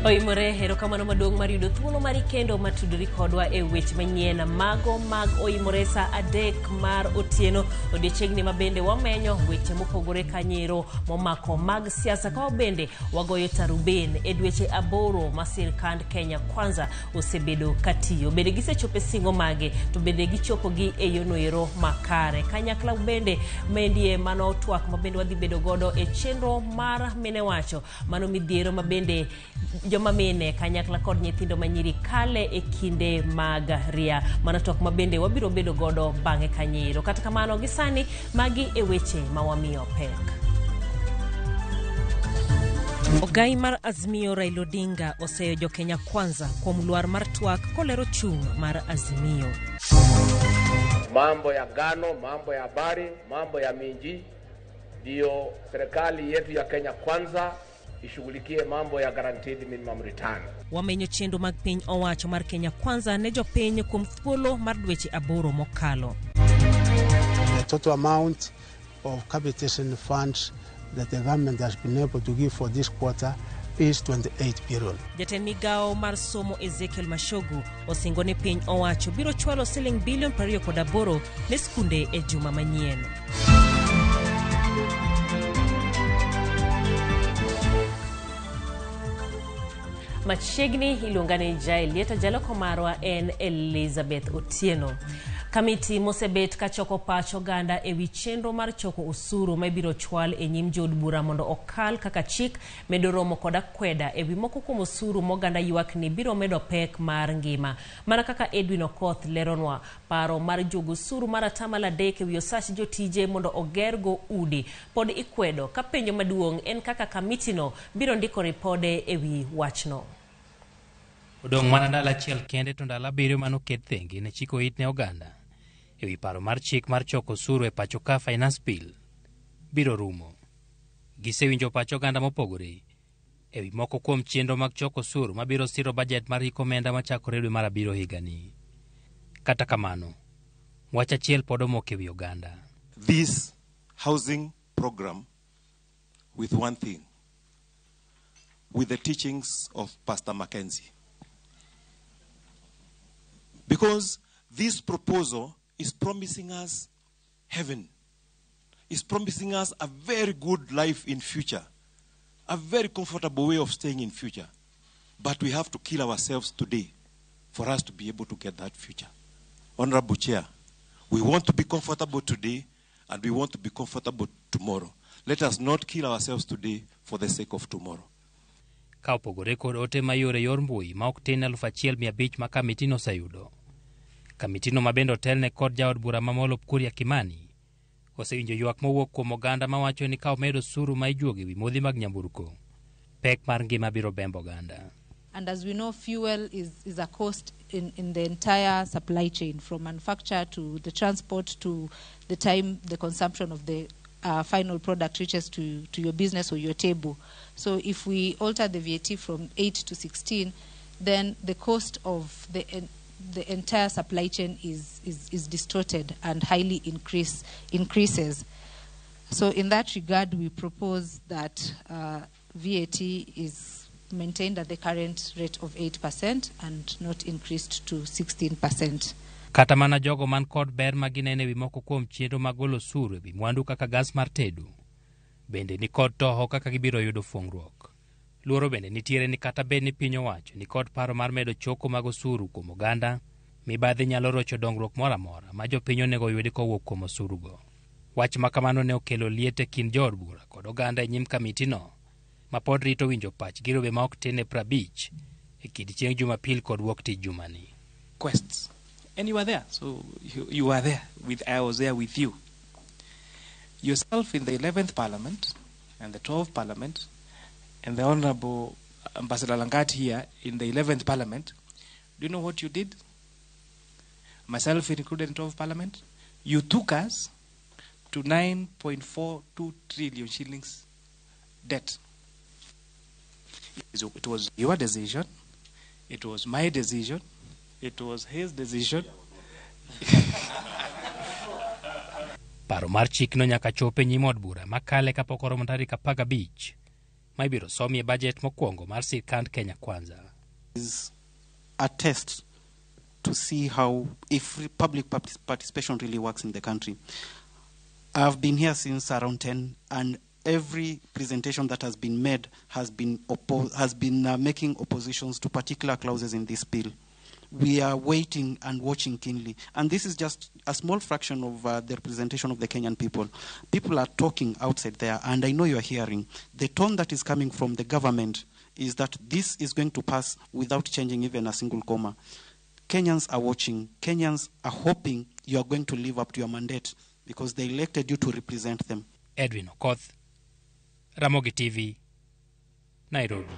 Oimore erokamano maduong' mar yudo thuolo mar kendo matudori kodwa e weche manyien mago mag Oimore sa 3 mar otieno odiechiengni mabende wamenyo weche mopogore kanyero momako mag siasa ka bende wagoyo taruben e dweche 8 ma sirkand Kenya Kwanza osebedo katiyo. Bende gisechopo singo mage to bende gichopo gi e yonoero makare. Kanyakla bende mendie mano twak mabende wadhi bedo godo e chenro mar mine wacho mano midhiero mabende joma mine kanyakla kod nyithindo manyiri kale e kinde mag ria mana tok mabende wabiro bedo godo bang'e kanyero. Kata kamano gisani magi e weche mawamiyo pek. Ogai mar Azimio Raila Odinga oseyo jo Kenya Kwanza kuom luar mar twak kolero chung' mar Azimio. Mambo ya ngano, mambo ya habari, mambo ya minji, ndio serikali yetu ya Kenya Kwanza ishughulikie mambo ya guaranteed minimum return. Wamenyo chendo mag piny owacho mar Kenya Kwanza ne jopiny kuom thuolo mar dweche 8 mokalo. The total amount of capitation funds that the government has been able to give for this quarter is 28 billion. Jatend migao mar somo Ezekiel Mashogu osingo ne piny owacho biro chwalo siling bilion 28 ne skunde e juma manyien. Machiegni iluongane Jaelieta jaloko marwa en Elizabeth Otieno. Kamiti mosebet ka choko pacho ganda e wi chenro mar choko osuru ma biro chwal e nyim jod bura mondo okal kaka chik medo romo koda kweda e wi moko kuom osuru moganda ywak ni biro medo pek mar ngima. Mana kaka Edwin Okoth leronwa paro mar jogo osuru mar atamala 3 e wi osach jotije mondo ogergo udi pod ikwedo ka penjo maduong' en kaka kamitino biro ndiko ripode e wi wachno. Odong' mana ndalo achiel kende to ndalo 7 manoket thenge ne chiko it ne oganda e wi paro mar chik mar choko osuru e pacho ka finance bill biro rumo. Gisewinjo pacho oganda mopogore e wi moko kuom chenro mag choko osuru mabiro siro bajet mar hiko omenda machakore dwe mar 7 higani. Kata kamano, wach achiel pod omok e wi oganda. This housing program with one thing, with the teachings of Pastor Mackenzie. Because this proposal is promising us heaven. It's promising us a very good life in future. A very comfortable way of staying in future. But we have to kill ourselves today for us to be able to get that future. Honorable Chair, we want to be comfortable today and we want to be comfortable tomorrow. Let us not kill ourselves today for the sake of tomorrow. Ka opogore kod ote mayore yor mbui ma ok tin 1,500 ma kamitino oseyudo. Kamitino mabendo telne kod jaod bura mamolo Kuria Kimani osewinjo ywak mowuok kuom oganda mawacho ni ka omedo osuru ma ijuogi wi modhi mag nyamburko pek mar ngima biro bembo oganda. And as we know, fuel is a cost in the entire supply chain, from manufacture to the transport to the time the consumption of the final product reaches to your business or your table. So if we alter the VAT from 8 to 16, then the cost of the entire supply chain is distorted and highly increases. So in that regard, we propose that VAT is maintained at the current rate of 8% and not increased to 16%. Kata mana jogo man kod ber maginene wi moko kuom chenro magolo osuru e wi mwandu kaka gas mar tedo bende ni kod toho kaka gibiro yudo fuong'ruok. Luoro bende nitiere ni kata bed ni piny owacho ni kod paro mar medo choko mag osuru kuom oganda, mibadhi nyalo rocho dongruok moro amora ma jopiny onego yudi kowuok kuom osurugo. Wach makamano ne okelo liete kind jood bura kod oganda e nyim kamitino ma pod rito winjo pach girobe ma ok tin e 50 e kind chieng' Jumapil kod wuok tich jumani. Quests. And you were there. So you were there. I was there with you. Yourself in the 11th Parliament and the 12th Parliament and the Honorable Ambassador Langat here in the 11th Parliament. Do you know what you did? Myself included in 12th Parliament. You took us to 9.42 trillion shillings debt. It was your decision. It was my decision. It was his decision. Paro mar chik no nyaka chope nyim od bura makale kapok oromo tarik 15 ma ibiro somie bajet mokwongo mar sirkand Kenya Kwanza. Is a test to see how if public participation really works in the country. I've been here since around 10, and every presentation that has been made has been making oppositions to particular clauses in this bill. We are waiting and watching keenly. And this is just a small fraction of the representation of the Kenyan people. People are talking outside there, and I know you are hearing. The tone that is coming from the government is that this is going to pass without changing even a single comma. Kenyans are watching. Kenyans are hoping you are going to live up to your mandate because they elected you to represent them. Edwin Okoth, Ramogi TV, Nairobi.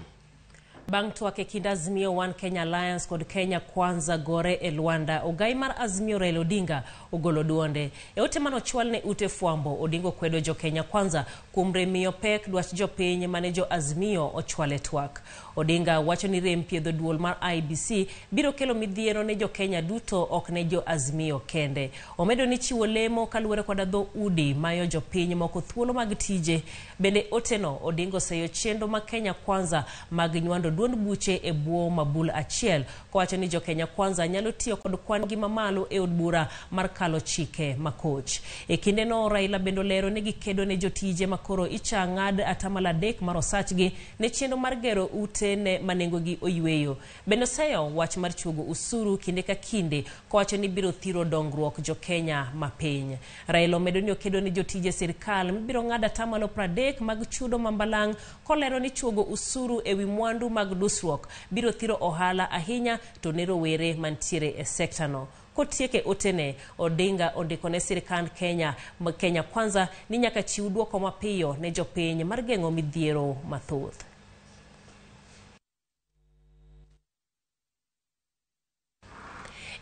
Bang' twak e kind Azimio One Kenya Alliance kod Kenya Kwanza gore e Luanda, ogai mar Azimio Raila Odinga ogolo duonde. E ote manochwal ne ute fwambo, Odinga kwedo jo Kenya Kwanza kuom remiyo pek dwach jopiny mane jo Azimio ochwale twak. Odinga wacho ni rem piedho duol mar IBC biro kelo midhiero ne jo Kenya duto, ok ne jo Azimio kende. Omedo ni chiwo lemo kaluwore kod dho udi mayo jopiny moko thuolo mag tije. Bende oteno Odinga oseyo chenro ma Kenya Kwanza mag nywando duond buche e bwo mabul achiel, kowacho ni jo Kenya Kwanza nyalo tiyo kod kwan gi mamalo e od bura mar kalo chike makoch. E kinde no Raila bendo lero ni gikedo ne jotije makoro icha ng'ad atamala 3 mar osachgi ne chenro mar gero ute ne manengo gi oyweyo. Bendo seyo wach mar chugo usuru kinde ka kinde, kowacho ni biro thiro dongruok jo Kenya mapiny. Raila medo ni okedo ni jotije sirkal biro ng'ad atamalo 30 mag chudo mambalang', kolero ni chugo usuru ewi mwandu mag dusruok biro thiro ohala ahinya to ne rowere mantiere e sekta no. Kotieke otene, Odinga ondiko ne sirkand Kenya Kwanza ni nyaka chiw duoko mapiyo ne jopiny mar geng'o midhiero mathoth.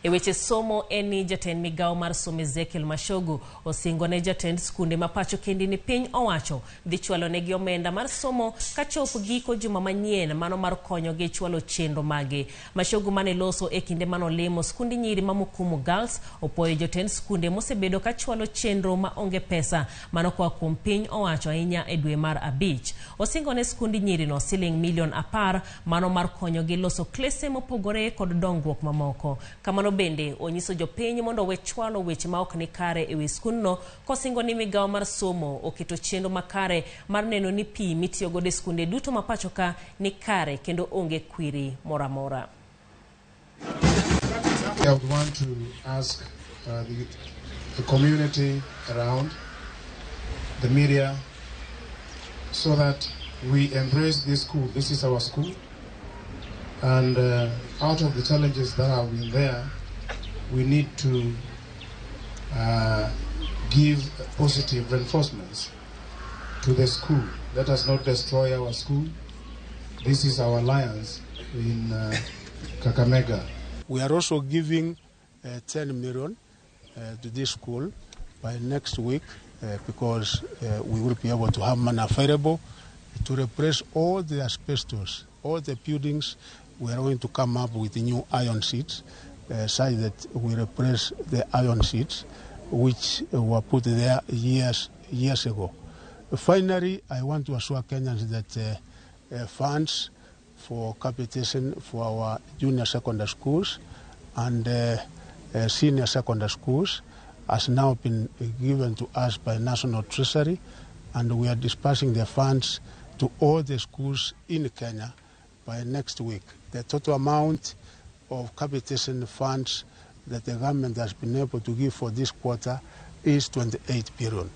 E weche somo eni jatend migao mar somo Ezekiel Mashogu osingo ne jatend skunde mapacho kendi ni piny owacho dhi chwalo ne gi omenda mar somo kachop giko juma manyien mano mar konyo gi chwalo chenro mage. Mashogu mane loso e kinde mano lemo skundi nyiri mamukumu girls opoyo jotend skunde mosebedo ka chwalo chenro ma onge pesa mano kwa kuom piny owacho ahinya e dwe mar abich. Osingo ne skundi nyiri no siling milion 10 mano mar konyo gi loso klese mopogore kod dongruok mamoko. Kamano bende onyiso jopiny mondo we chwalo weche ma ok ni kare e wi skundno, kosingo ni migao mar somo oketo chenro makare mar neno ni pi mitiyo godo e skunde duto mapacho ka ni kare kendo onge kwiri moramora. I would want to ask the community around, the media, so that we embrace this school. This is our school. And out of the challenges that have been there, we need to give positive reinforcements to the school. Let us not destroy our school. This is our alliance in Kakamega. We are also giving 10 million to this school by next week because we will be able to have money available to replace all the asbestos, all the buildings. We are going to come up with new iron sheets such that we replace the iron sheets which were put there years ago. Finally, I want to assure Kenyans that funds for capitation for our junior secondary schools and senior secondary schools has now been given to us by National Treasury, and we are dispersing the funds to all the schools in Kenya by next week. The total amount of capitation funds that the government has been able to give for this quarter is 28 billion.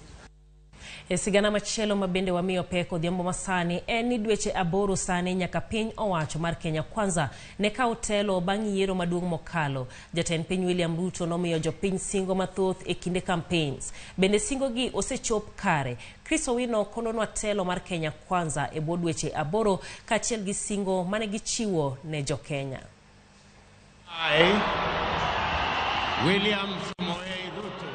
Sigana machielo mabende wamiyo peko dhiambo masani eni dweche aboro sani nyaka piny owacho mar Kenya Kwanza ne kao telo bang' yiero maduong' mokalo. Jatend piny William Ruto nomiyo jopiny singo mathoth e kinde campaigns. Bende singo gi osechop kare. Chris Owino kolonwa telo mar Kenya Kwanza e bwo dweche aboro kaachiel gi singo mane gichiwo ne jo Kenya. William Samoei Ruto.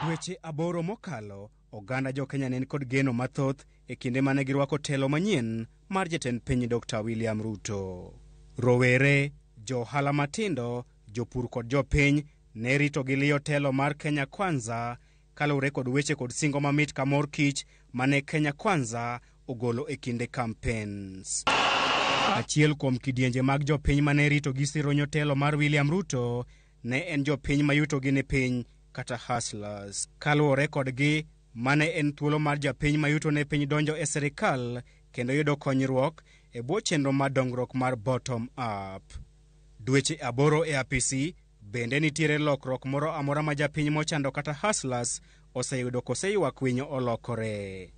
Dweche aboro mokalo, oganda jo Kenya nen kod geno mathoth e kinde mane girwako telo manyien mar jatend piny Dr. William Ruto. Rowere, johala matindo, jopur kod jopiny ne rito gi liyo telo mar Kenya Kwanza kaluwore kod weche kod singo mamit ka mor kich mane Kenya Kwanza ogolo e kinde campaigns. Achiel kuom kidienje mag jopiny mane rito gi siro nyotelo mar William Ruto ne en jopiny mayuto gi ni piny kata hustlers. Kaluwore kodgi, mane en thuolo mar japiny mayuto ne piny donjo e serikal kendo yudo konyruok e bwo chenro mar dongruok mar bottom up. Dweche 8 e apisi, bende nitiere lokruok moro amora ma japiny mochando kata hustlers oseyudo koseywak winyo olokore.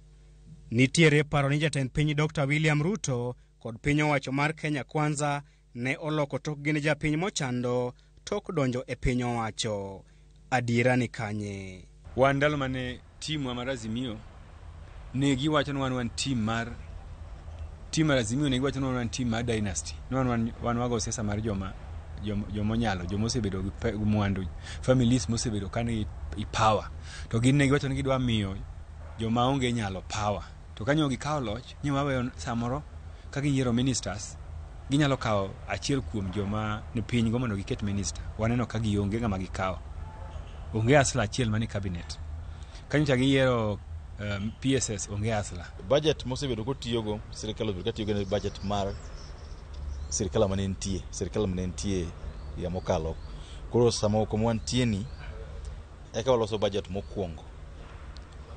Nitiere paro ni jatend piny Dr. William Ruto kod piny owacho mar Kenya Kwanza ne oloko tokgi ne japiny mochando tok donjo e piny owacho. Adiera ni kanye? Wan ndalo mane timu mar Azimio ne giwacho ni wan team mar Azimio, ne giwacho ni wan team mar dynasty. Wan wago siasa mar jomonyalo, jomosebedo gi mwandu, families mosebedo kane i power. To gin ne giwacho ni gidwa miyo joma onge nyalo power. To kanyo gikawo loch, nyiwaweyo samoro ka giyiero ministers, ginyalo kawo achiel kuom joma ne piny go mondo giket minister. Waneno ka gionge ngama gikawo. Onge asla achiel mani cabinet. Kanyo cha giyiero PSS onge asla. Budget mosebedo kotiyogo, sirikal obedo katiyogo ne budget mar sirikal mane nitie ya mokalo. Koro samoko mwantie ni eka waloso budget mokwongo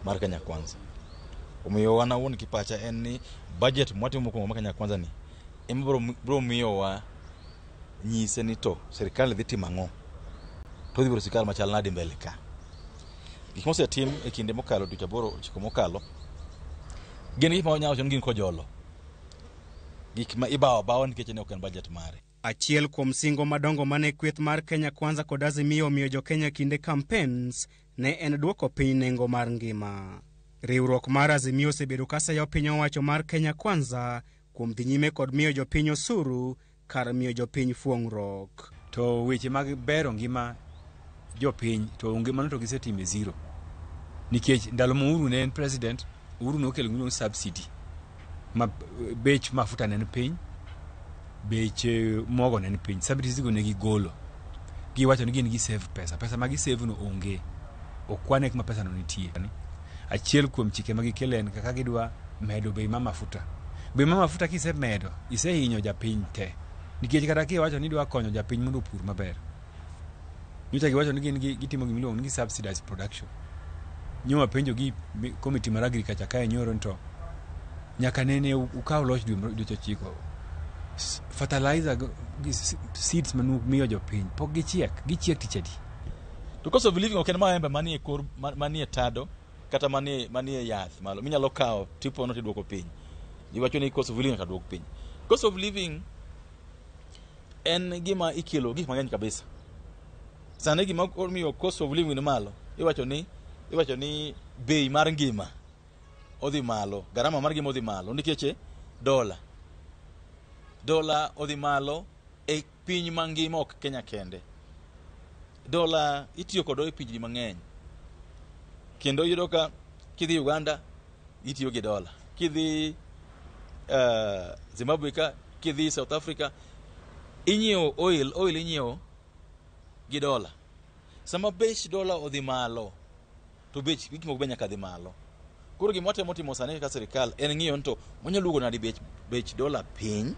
mar Kenya Kwanza. Omiyo wana wuon kipacha en ni budget mwatimo mokwongo mar Kenya Kwanza ni bro miyo wa nyise ni to sirikal dhi timo ang'o. To dhi biro sirikal machal nade mbele ka. Gik mosetim e kinde mokalo dweche 8 mokalo gin gik ma wanyawo chon gin kojolo. Gik ma ibawo nikech ne ok en budget mare. Achiel kuom singo madongo mane kweth mar Kenya Kwanza kod Azimio miyo jo Kenya kinde campaigns ne en duoko piny nengo mar ngima. Riwruok mar Azimio osebedo kaseyo piny owacho mar Kenya Kwanza kuom dhi nyime kod miyo jopiny osuru kar miyo jopiny fuong'ruok. To weche mag bero ngima jopiny to onge mano to gisetime zero. Nikech ndalo mo Uhuru ne en president, Uhuru nokelo gino subsidy. Bech mafuta ne piny, bech mogo ne piny. Subsidies go ne gigolo. Giwacho ni gin gi save pesa ma gi save no onge. Okwane kuma pesa no nitie. Achiel kuom chike ma gikelo en kaka gidwa medo bei mar mafuta. Bei mar mafuta kisemedo, isehinyo japiny te. Nikech kata kiwacho ni dwa konyo japiny mondo opur maber. Nyocha giwacho ni gitimo gimiluongo ni subsidized production. Nyoma penjo gi committee mar agriculture kae nyoro nto nyaka nene ukaw loch dweche 9. Fertilizer seeds manu miyo jopiny pok gichiek tichedi. To cost of living ok en maembe manie tado kata manie yath malo minyalo kawo tipo no tiduoko piny. Giwacho ni cost of living kaduok piny. Cost of living en gima ikelo gik mang'eny kabisa. Sane gima omiyo cost of living ni malo, iwacho ni bei mar ngima odhi malo, garama mar ngima odhi malo nikech dola odhi malo e piny mangima, ok Kenya kende. Dola itiyo kod e pinje mang'eny. Kendo yudo ka kidhi Uganda itiyo gi dola. Kidhi Zimbabwe ka, kidhi South Africa inyiewo oil inyiewo gi dola. Sama bech dola odhi malo to bech gik moko nyaka dhi malo. Koro gima timo sani ka sirikal en ng'iyo nto monyalo duogo nadi bech dola piny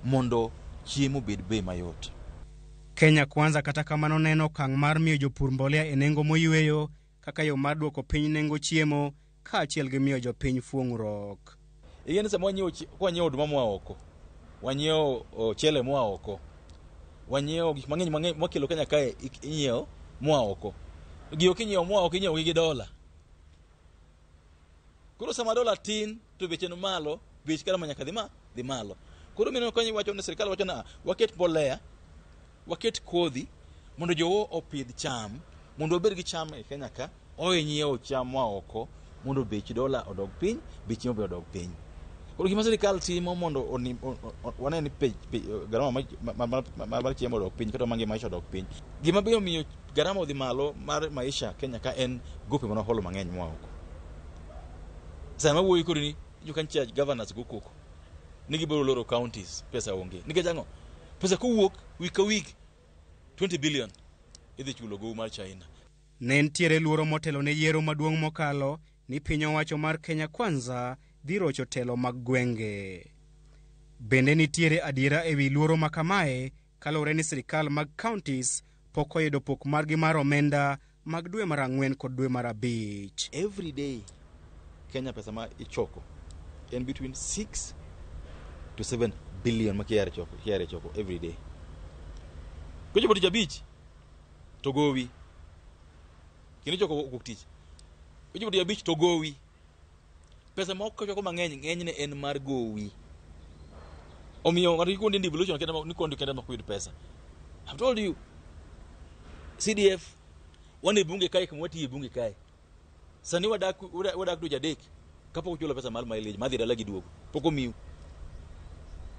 mondo chiemo bed bei mayot. Kenya Kwanza kata kamano neno okang' mar miyo jopur mbolea e nengo moyweyo kaka yo mar duoko piny nengo chiemo kaachiel gi miyo jopiny fuong'ruok. Igeni sama wanyiewo oduma moa oko, wanyiewo chele moa oko, wanyiewo gik mang'eny mwakelo Kenya kae inyiewo moa oko. Giyo kinyiewo moa oko inyiewo gi dola. Koro sama dola tin to beche no malo, bech kara manyaka dhi malo. Koro mino kanyo wacho ni sirikal wacho na waket mbolea, waket kodhi mondo jowo opidh cham, mondo obed gi cham e Kenya ka, nyiewo cham moa oko mondo bech dola odog piny, bech chiemo odog piny. Koro gima sirikal timo mondo wane ni garama mar chiemo odog piny kata mangi maisha odog piny. Gima biro miyo garama odhi malo mar maisha Kenya ka en gope mana holo mang'eny moa oko. Sama wuoyi koro ni you can charge governors go koko. Nigi biro loro counties pesa onge. Nikech ang'o? Pesa kowuok week a week 20 billion idhi chulo go mar China. Ne ntiere luoro motelo ne yiero maduong' mokalo ni piny owacho mar Kenya Kwanza dhi rocho telo mag gwenge. Bende nitiere adiera ewi luoro makamae kalore ni sirikal mag counties pok oyudo pok margi mar omenda mag dwe mar 4 kod dwe mar 5. Every day Kenya pesa ma ichoko in between 6 to 7 billion ma kiare choko every day. Kujo tich abich to gowi. Kini choko kuk tich. Kujo tich abich to gowi. Pesa ma ok choko mang'eny ng'enyne en mar gowi. Omiyo ng'ato ikuonde devolution kenda ni kondi kenda makuyud pesa. I've told you CDF wane bunge kai kumwati bunge kai. Sani wadak do jadek kapok chulo pesa mal mileage madhi dala giduogo. Poko miu.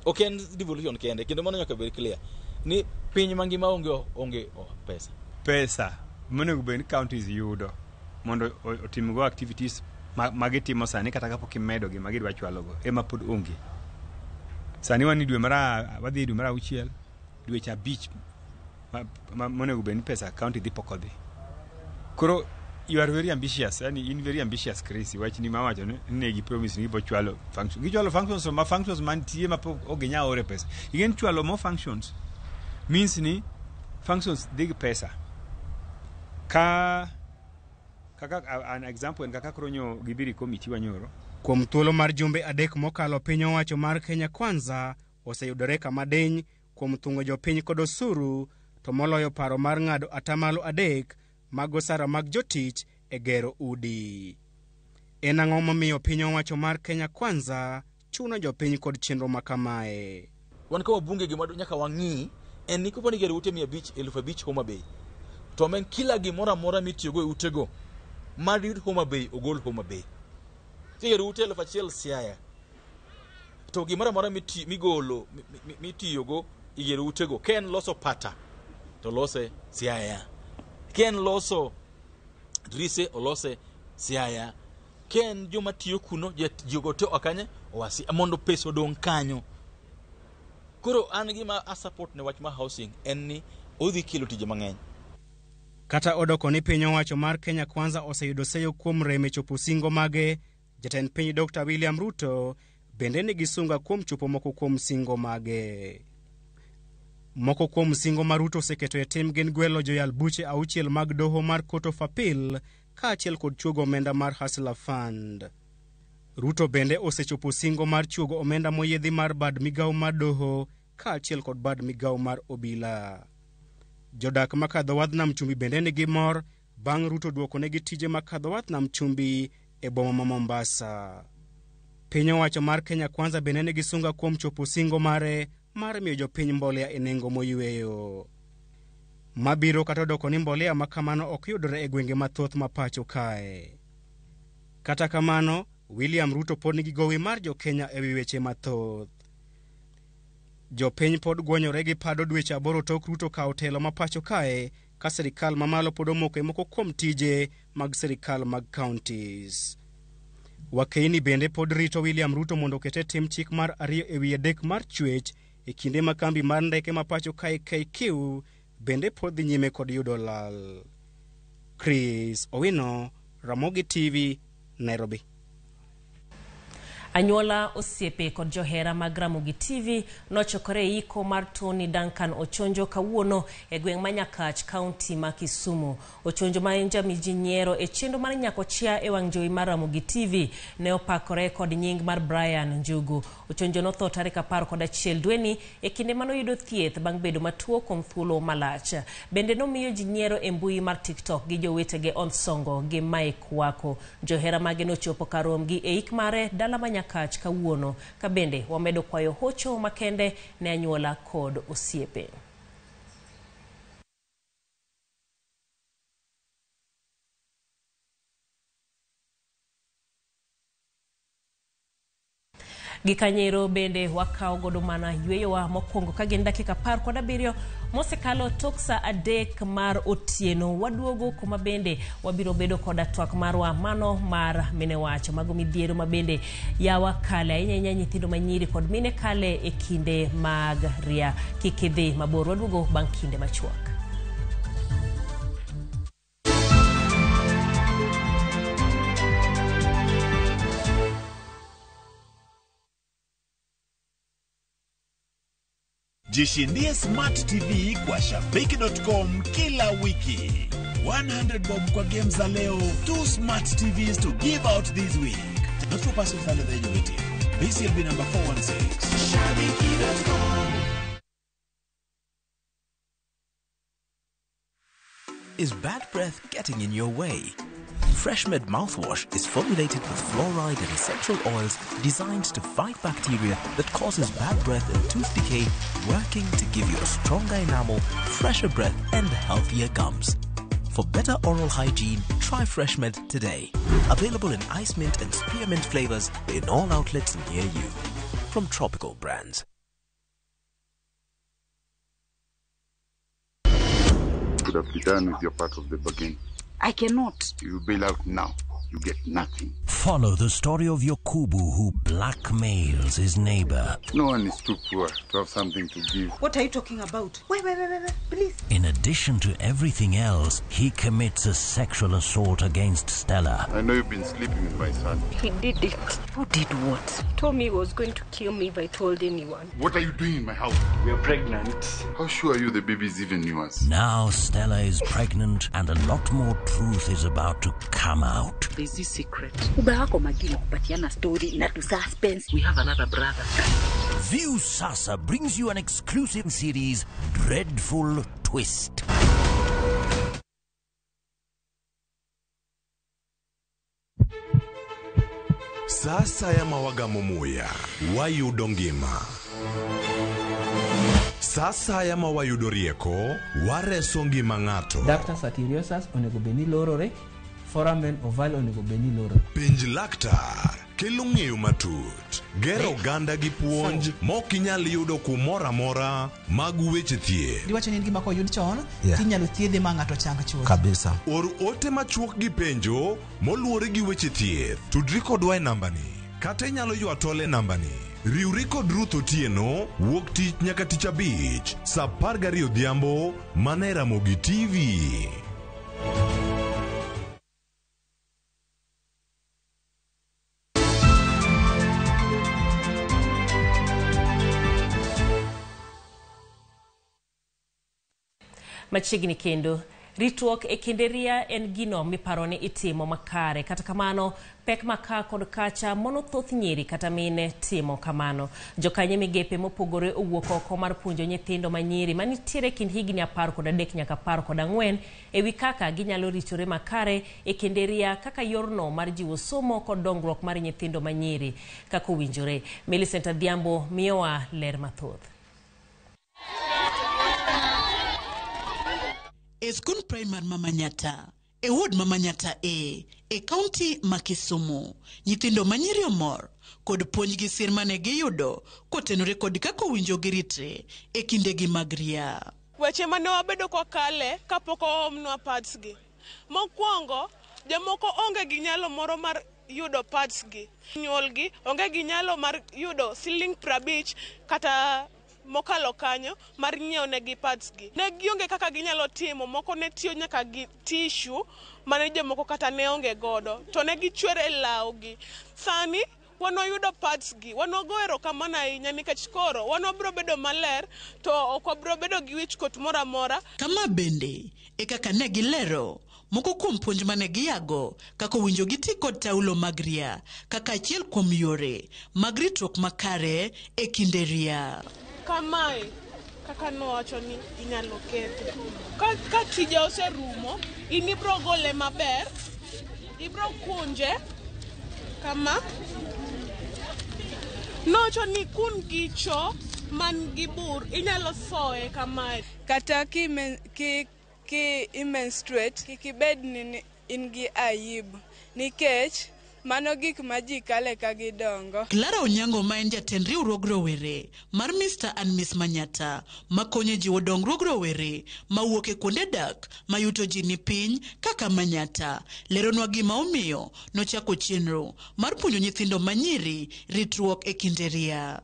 Okay, devolution kende kendo mano nyaka very clear ni piny mangima onge pesa monego bed ni counties yudo mondo otimgo activities magitimo sani kata kapok imedo gi magidwa chwalogo ema pod onge. Sani wadhi dwe mar 6 dweche 5 monego bed ni pesa county dhi pok odhi. Koro you are very ambitious, in very ambitious Chris, wach ni mawacho ne gi promise ni bo chwalo function. Gichwalo functions ma functions man tie ma ogenya ore pesa. Igen chwalo more functions means ni functions dig pesa. Kaka an example en kaka kronyo gibiri committee wanyoro. Kuom thuolo mar jumbe 3 mokalo piny owacho mar Kenya Kwanza oseyudore kama deny kuom thungo jopiny kod osuru to moloyo paro mar ng'ado atamalo 3 mag osara mag jotich e gero udi. En ang'o momiyo piny owacho mar Kenya Kwanza chuno jopiny kod chenro makamae? Wan ka wabunge gima nyaka wang'i en ni koponi gero ute 500,000 Homa Bay. To men kila gimora mora mitiyogo e utego Madrid Homa Bay ogol Homa Bay. Gero ute 1,000 Siaya. To gimora mora migolo mitiyogo igero utego ken loso pata to lose Siaya. Ken loso drise olose Siaya. Ken joma tiyo kuno jogote akanye owasi mondo pesa odong kanyo. Koro an gima a support ne wach ma housing en ni odhi kelo tije mang'eny. Kata odoko ni piny owacho mar Kenya Kwanza oseyudo seyo kuom reme chopo singo mage, jatend piny Dr. William Ruto bende ni gisunga kuom chopo moko kuom singo mage. Moko kuom singo ma Ruto oseketo e tim gin gwelo joyal buche 6 mag doho mar Court of Appeal kaachiel kod chuogo omenda mar Hustler Fund. Ruto bende osechopo singo mar chuogo omenda moyedhi mar bad migawo mar doho kaachiel kod bad migawo mar obila. Jodak makadho wadh Nam Chumbi bende nigi mor bang' Ruto duoko negi tije makadho wadh Nam Chumbi e boma ma Mombasa. Piny owacho mar Kenya Kwanza bende nigi sunga kuom chopo singo mare mar miyo jopiny mbolea e nengo moyweyo. Mabiro kata doko ni mbolea makamano ok yudore e gwenge mathoth ma pacho kae. Kata kamano, William Ruto pod nigi gowi mar jo Kenya e wi weche mathoth. Jopiny pod gwonyore gi pado dweche 8 tok Ruto kawo telo ma pacho kae ka sirikal mamalo pod omoko e moko kuom tije mag sirikal mag counties. Wakeini bende pod rito William Ruto mondo okete tim chik mar 2 e wi adek mar chwech e kinde ma kambi mar ndeke ma pacho kae KQ bende pod dhi nyime kod yudo lal. Chris Owino, Ramogi TV, Nairobi. Anyuola osiepe kod johera mag Ramogi TV nochokore iko mar Tony Duncan Ochonjo kawuono e gweng' ma Nyakach County ma Kisumu. Ochonjo ma en jamijinyiero e chenro mar nyako chia e wang' jowi mar Ramogi TV ne opakore kod nying mar Brian Njugu. Ochonjo notho tarik 11 dweni e kinde manoyudo thieth bang' bedo matuo kuom thuolo malach. Bende nomiyo jinyiero e mbui mar TikTok gi jowetege Onsongo gi Mike Wako. Johera mage nochopo karomgi e ik mare dala ma Nyakach kawuono ka bende wamedo kwayo hocho makende ne anyuola kod osiepe. Gikanyero bende wakao godo mana yweyowa mokwongo ka gin dakika 17 mosekalo tok saa 3 mar otieno. Waduogo kuma bende wabiro bedo koda twak marwa mano mar mine wacho mago midhiero mabende yawa kale ahinya nyithindo manyiri kod mine kale e kinde mag ria. Kikidhi mabor, waduogo bang' kinde machuok. Jishindie Smart TV kwa shabiki.com kila wiki. 100 bob kwa games za leo, 2 Smart TVs to give out this week. Not for persons under the age of 18. BCLB number 416. Shabiki.com. Is bad breath getting in your way? FreshMed mouthwash is formulated with fluoride and essential oils designed to fight bacteria that causes bad breath and tooth decay, working to give you a stronger enamel, fresher breath, and healthier gums. For better oral hygiene, try FreshMed today. Available in ice mint and spearmint flavors in all outlets near you. From Tropical Brands. Could have been done with your part of the bargain. I cannot. You bail out now. You get nothing. Follow the story of Yokubu who blackmails his neighbor. No one is too poor to have something to give. What are you talking about? Wait, please. In addition to everything else, he commits a sexual assault against Stella. I know you've been sleeping with my son. He did it. Who did what? He told me he was going to kill me if I told anyone. What are you doing in my house? We are pregnant. How sure are you the baby is even yours? Now Stella is pregnant and a lot more truth is about to come out. There's this secret. Story, not to suspense. We have another brother. View Sasa brings you an exclusive series, Dreadful Twist. Sasa ya mawagamo muya, wayudo ngima. Sasa ya mawayudo rieko, wareso ngima ng'ato. Dr. Satiriosus onego beni lorore, foramen oval onego beni lorore. Penj laktar, kelo ng'eyo matut. Gero ganda gi puonj, mok inyal yudo kumoro amora mag weche thieth. Diwacho ni gima ko yud chon, tinyalo thiedhe ma ng'ato chang chuth. Kabisa. Or ote machuok gi penjo, moluore gi weche thieth. Tudri kodwa e nambani. Kata inyalo ywa tole nambani. Riwri kod Ruth Otieno, wuok tich nyaka tich abich, saa 12 odhiambo, mana e Ramogi TV. Machiegni kendo ritruok e kinde ria en gino miparo ni itimo makare. Kata kamano pek maka kod kacha mono thoth nyiri kata mine timo kamano. Jokanye migepe mopogore owuok oko mar puonjo nyithindo manyiri manitiere kind higni 10 kod 3 nyaka 10 kod 4 ewi kaka ginyalo ritore makare e kinde ria kaka yorno mar jiwo somo kod dongruok mar nyithindo manyiri kaka owinjore. Millicent Adhiambo miyowa ler mathoth. Eskun Primary Mamanyata, e ward Mamanyata e county ma Kisumu, nyithindo manyiri omor kod puonj gi sir mane giyudo kotenore kod kaka owinjo giritre e kindegi mag ria. Weche mane wabedo kwa kale kapok oomnwa pads gi. Mokwongo, jomoko onge gi nyalo moro mar yudo pads gi. Nyuol gi onge gi nyalo mar yudo siling 50 kata mokalo kanyo mar nyiew ne gi pads gi. Ne gionge kaka ginyalo timo, moko ne tiyo nyaka gi tissue mane jomoko kata ne onge godo, to ne gichwere law gi. Sani wano yudo pads gi, wano goero kamana ahinya nikech koro wano bro bedo maler to ok bro bedo gi wich kot mora mora. Kama bende e kaka ne gilero moko kuom puonj mane giyago kaka owinjo giti kod taulo mag ria kaka achiel kuom yore mag ritruok makare e kinde ria. Kamae kaka nowacho ni inyalo kete. Ka tija oserumo, inibro gole maber, ibro kunje kama. Nowacho ni kun gicho man gibur inyalo soe kamae. Kata ki menstruate kikibed ni in gi ayib nikech mano gik ma ji kale ka gidongo. Clara Onyango ma en jatend riwruog rowere mar Mr. and Miss Manyata makonyo jiwo dongruog rowere mawuok e kuonde dak mayuto ji ni piny kaka Manyata leronwa gima omiyo nochako chenro mar puonjo nyithindo manyiri ritruok e kinde ria.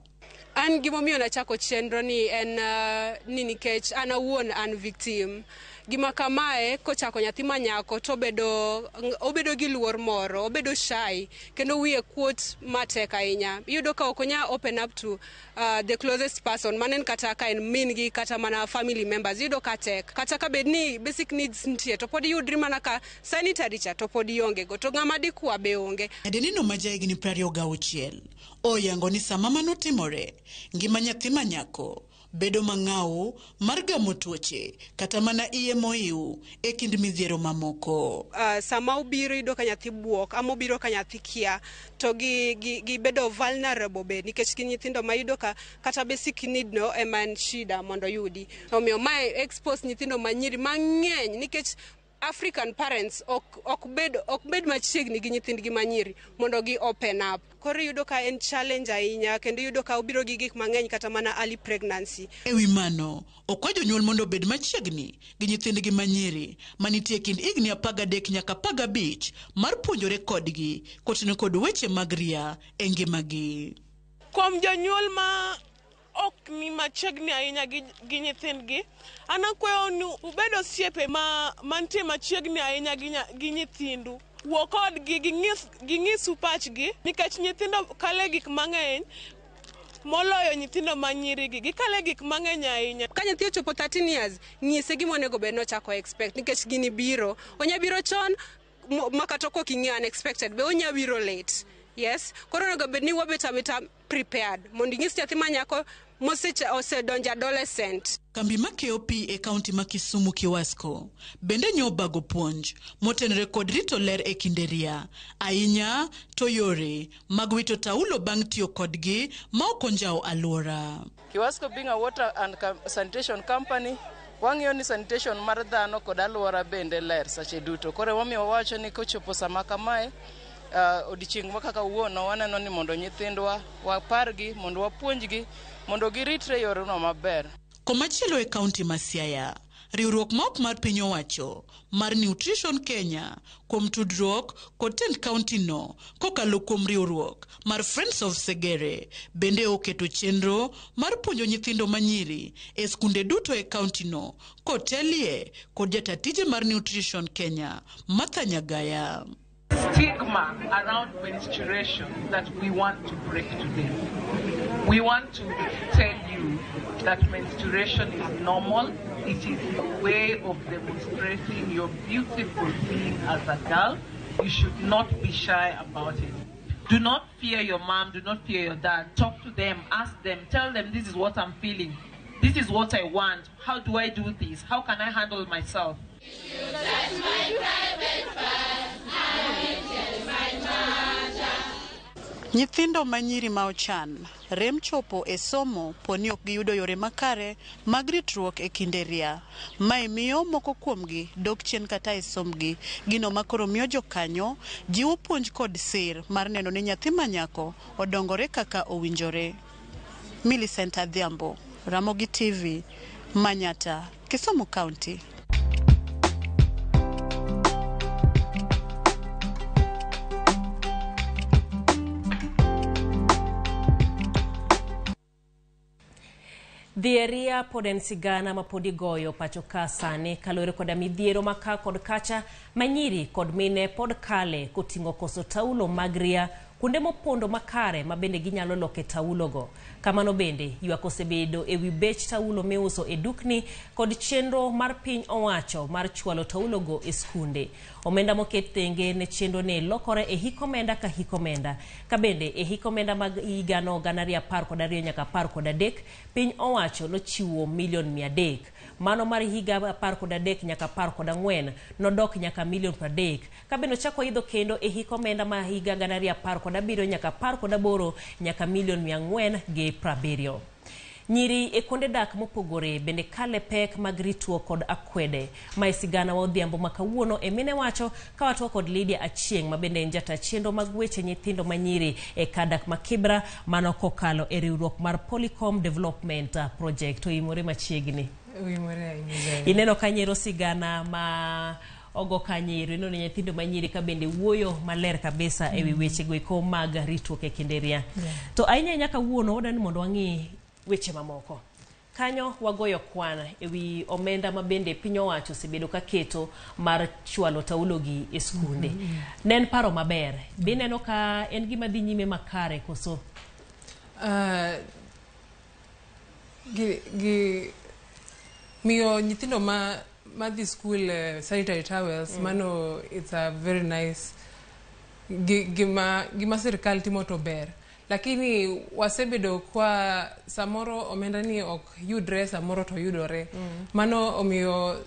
An gimomiyo nachako chenro ni en ni nikech an awuon an victim. gima kamae kochako nyathi manyako to obedo gi luor moro, obedo shy kendo wiye kuot matek ahinya. Iyudo ka ok onya open up to the closest person, manen kata ka en min gi kata mana family members. Iyudo ka tek kata ka bed ni basic needs nitie to pod yudri mana ka sanitary cha to pod ionge go, to ng'ama dikwa be onge. Adenino ma jahigni 26 oyango ni sama mano timore, ngima nyathi manyako bedo mang'aw mar gamo tuoche kata mana iye moiw e kind midhiero mamoko. Sama obiro iyudo ka nyathi buok ama obiro ka nyathi kia to gi bedo vulnerable be nikech gin nyithindo ma iyudo ka kata basic need no ema en shida mondo yudi. Omiyo mae expose nyithindo manyiri mang'eny nikech African parents ok bed machiegni gi nyithindgi manyiri mondo gi open up. Koro yudo ka en challenge ahinya kendo yudo ka obiro gi gik mang'eny kata mana early pregnancy. Ewi mano, okwa jonyuol mondo bed machiegni gi nyithindgi manyiri manitie kind higni 13 nyaka 15 mar puonjore kodgi kotenore kod weche mag ria e ngimagi. Kuom jonyuol ma ok ni machiegni ahinya gi nyithindgi, an akwayo ni ubed osiepe mantie machiegni ahinya gi nyithindu. Wuo kodgi ging'isu pachgi nikech nyithindo kale gik mang'eny moloyo nyithindo manyirigi. Gikale gik mang'eny ahinya. Ka nyathi ochopo 13 years, nyise gima onego bed nochako expect nikech gini biro. Onya biro chon makata kok ing'eyo unexpected, be onya biro late. Yes, koro onego bed ni wabeta prepared mondo ing'is nyathi manyako osedonjo adolescent. Kambi makeyo pi e kaunti ma Kisumu Kiwasko bende nyobago puonj motenore kod rito ler e kinde ria, ahinya to yore mag wito taulo bang' tiyo kodgi ma ok onjawo alwora. Kiwasko being a water and sanitation company, wang'iyo ni sanitation mar dhano kod alwora bende ler sache duto. Koro wamiyo wacho ni kochopo sama kamae, odichieng' ma kaka wuono waneno ni mondo nyithindwa wapargi mondo wapuonjgi mondo giritre yorno maber. Komachielo e kaunti ma Siaya, riwruok ma ok mar piny owacho mar Nutrition Kenya kuom tudruok kod tend kaunti no kokalo kuom riwruok mar Friends of Segere bende oketo chenro mar puonjo nyithindo manyiri e skunde duto e kaunti no kotelie kod jatatije mar Nutrition Kenya Martha Nyagaya. Stigma around menstruation that we want to break today. We want to tell you that menstruation is normal. It is a way of demonstrating your beautiful being as a girl. You should not be shy about it. Do not fear your mom, do not fear your dad. Talk to them, ask them, tell them this is what I'm feeling. This is what I want. How do I do this? How can I handle myself? You touch my private part. Nyithindo manyiri ma ochan rem chopo e somo poni ok giyudo yore makare mag ritruok e kinde ria. Mae miyo moko kuomgi dok chien kata e somgi, gino makoro miyo jokanyo jiwo puonj kod sir mar neno ni nyathi manyako odongore kaka owinjore. Millicent Adhiambo, Ramogi TV, Manyata, Kisumu County. Dhieria pod en sigana ma pod igoyo pacho ka sani kalore koda midhiero maka kod kacha manyiri kod mine pod kale koting'o koso taulo mag ria kuonde mopondo makare ma bende ginyalo loke taulogo. Kamano bende ywak osebedo e wi bech taulo miuso e dukni kod chenro mar piny owacho mar chwalo taulogo e skunde. Omenda moket thenge ne chenro ne lokore e hik omenda ka hik omenda. Ka bende e hik omenda mag higano 2012 nyaka 2013 piny owacho nochiwo $300,000,000. Mano mar higa 13 nyaka 14 nodok nyaka $30,000,000. Ka bende ochako idho kendo e hik omenda ma higa 2017 nyaka 18 nyaka $470,000. Nyiri e kuonde dak mopogore bende kale pek mag ritruok kod akwede. Mae sigana wa odhiambo makawuono e mine wacho ka watwa kod Lydia Achieng' ma bende en jata chenro mag weche nyithindo manyiri e kadak ma Kibra mano kokalo e riwruok mar Polycom Development Project. Oimore machiegni. Oimore. Ineno kanyero sigana ma ogo kanyero ino ne nyithindo manyiri ka bende wuoyo maler kabisa e wi weche go mag ritruok e kinde ria. To ahinya nyaka wuono odani mondo wang'i weche mamoko. kanyo wagoyo kwana ewi omenda mabende piny owacho osebedo ka keto mar chwalo taulogi e skunde. Nen paro maber. Be neno ka en gima dhi nyime makare koso? Miyo nyithindo ma dhi school sanitary towels, mano it's a very nice gima sirkal timo to ber. Lakini wasebedo kwa samoro omenda ni ok yudre, samoro to yudore. Mano omiyo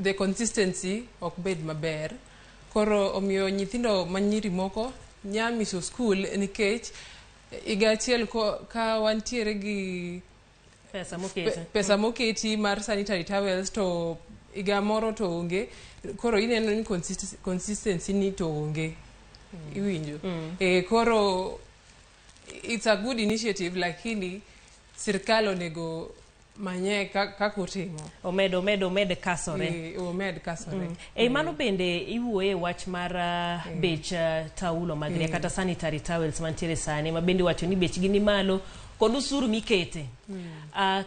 the consistency ok bed maber. Koro omiyo nyithindo manyiri moko nyamiso school nikech iga achiel ka wantiere gi pesa moketi mar sanitary towels to iga moro to onge. Koro ineno ni consistency ni to onge. Iwinjo. Koro it's a good initiative, lakini sirkal onego manye kakotimo. Omed kasore. Omed kasore. Mano bende iwuoye wach mar bech taulo magre kata sanitary towels mantiere sani, ma bende wacho ni bechgi ni malo kod usuru mikete.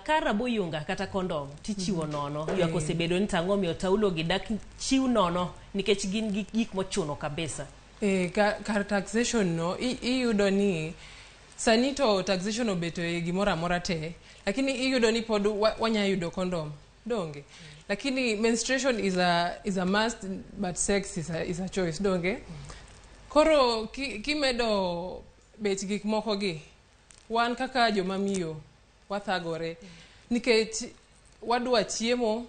Ka rabo yunga kata kondom tichiwo nono, ywak osebedo ni tang'o miyo taulo gi dak chiw nono nikech gin gik mochuno kabisa. Kar taxation no iyudo ni sani to taxation obeto e gimora mora te, lakini iyudo ni pod wanya yudo kondom donge. Lakini menstruation is a must, but sex is a choice donge. Koro kimedo bech gik moko gi, wan kaka joma miyo wathagore nikech wadwa chiemo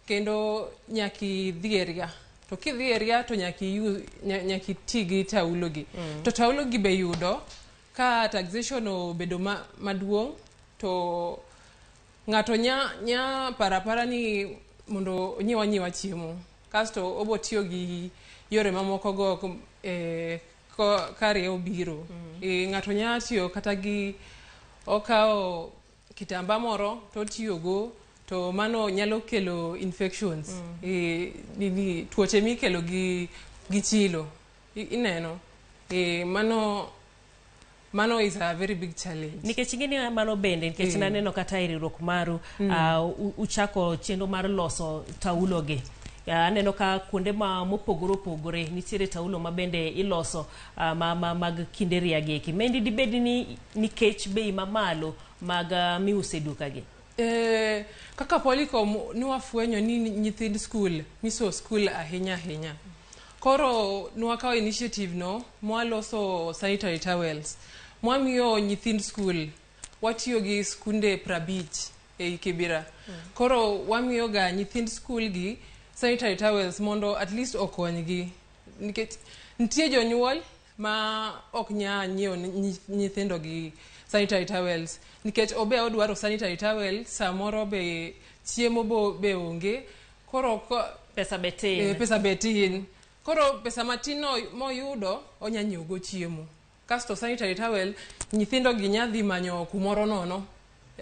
kendo nyaki dhieria. To kidhieria to nyaki tigi taulo gi. To taulo gi be yudo ka taxation obedo maduong' to ng'ato nya parapara ni mondo nyiewa chiemo. Kasto obo tiyo gi yore mamoko go kare obiro. Ng'ato nya tiyo kata gi okao kitamba moro to tiyo go, to mano nyalo kelo infections. Tuoche mikelo gi chilo. Ineno. Mano is a very big challenge. Nikech ingeni mano bende, nikech naneno kata e riwruok maru uchako chenro mar loso taulo gi. Aneno ka kuonde mopogore opogore nitiere taulo ma bende iloso mag kinde riagi eki. Mendi dibedi ni nikech bei mamalo mag miuse duka gi. Kaka Polycom nwafwenyo ni nyithind school miso school ahinya. Koro nwakawo initiative no mwaloso sanitary towels. Mwamiyo nyithind school watiyo gi skunde 50 e Kibera. Koro wamiyo ga nyithind school gi sanitary towels mondo at least okonygi. Nikech nitie jonyuol ma ok nya nyiewo nyithindo gi sanitary towels. Nikech obe odwaro sanitary towel, samoro be chiemo be onge. Koro pesa betin. Pesa betin. Koro pesa matino moyudo onya nyiewo go chiemo. Kasto sanitary towel nyithindo gi nyadhi manyo kumoro nono.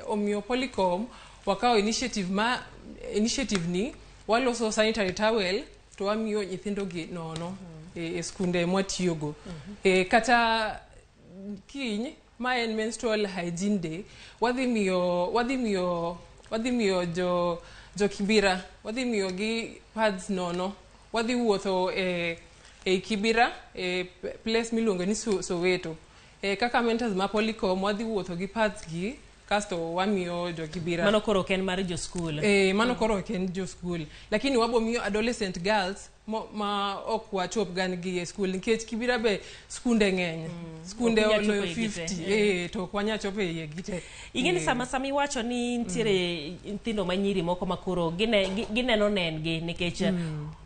Omiyo Polycom wakawo initiative ni waloso sanitary towel to wamiyo nyithindo gi nono e skunde mwatiyogo. Kata kiny ma en menstrual hygiene day, wadhi miyo jo Kibera, wadhi miyo gi pads nono. Wadhi wuotho e Kibera, place miluongo ni Soweto. Kaka mentors ma Polycom wadhi wuotho gi pads gi, kasto wamiyo jo Kibera. Mano koro ken mar jo school. Mano koro ken jo school. Lakini wabo miyo adolescent girls ma ok wachop gan gi e school nikech Kibera be skunde ng'eny. Skunde oloyo 50. To kwanya chope ye gite. Ingeni sama iwacho ni ntiere nyithindo manyiri moko makoro gineno nen gi nikech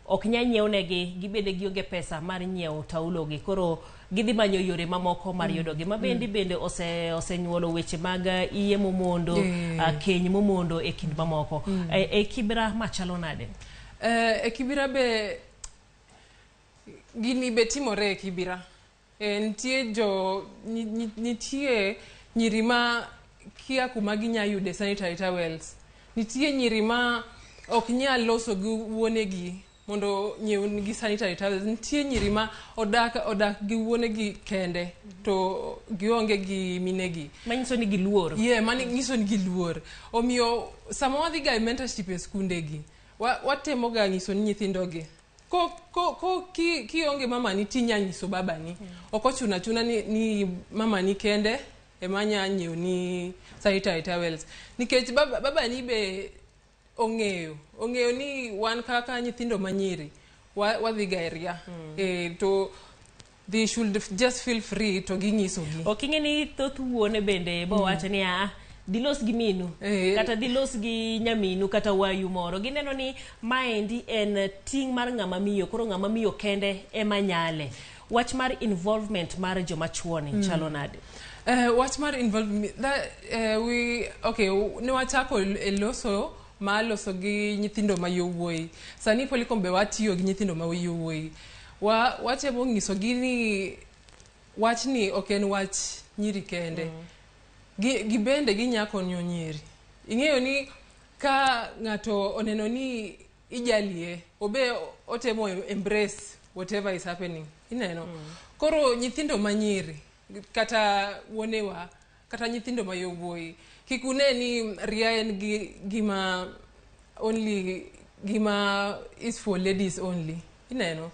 ok nya nyiew negi, gibede gionge pesa mar nyiew taulo gi. Koro gidhi manyo yore mamoko mar yudo gi. Bende osenyuolo weche mag iye momondo, keny momondo e kind mamoko. E Kibera machalo nade? E Kibera be gini be timore e Kibera. Nitie nyiri ma kia kuma ginya yude sanitary towels. Nitie nyiri ma ok nyal loso gi wuonegi mondo nyiew gi sanitary towels. Nitie nyiri ma odak gi wuonegi kende to gionge gi minegi. Manyiso ni giluor. Yeah, manyiso ni giluor. Omiyo sama wadhi ga mentorship e skundegi, watemo ga nyiso ni nyithindogi. Ko kionge mama ni tinya nyiso baba ni. Ok ochuna ni mama ni kende emanya nyiew ni sanitary towels. Nikech baba ni be ong'eyo ni wan kaka nyithindo manyiri wadhi ga area. To they should just feel free to ginyiso gi. Oking'e ni thoth wuone bende bo wacho ni dilos gi minu kata dilos gi nyaminu kata wayu moro. Gineno ni maendi en ting' mar ng'ama miyo, koro ng'ama miyo kende ema nyale. Wach mar involvement mar joma chuoni chalo nade? Wach mar involvement ne wachako loso gi nyithindo ma yowuoyi. Sani Polycom be watiyo gi nyithindo ma yowuoyi. Watemo nyiso gi ni wach ni ok en wach nyiri kende. Gibende ginya konyo nyiri. Ing'eyo ni ka ng'ato oneno ni ijalie, obe otemo embrace whatever is happening. Ineno. Koro nyithindo manyiri kata wuonewa kata nyithindo ma yowuoyi, kikune ni ria en gima is for ladies only. Ineno.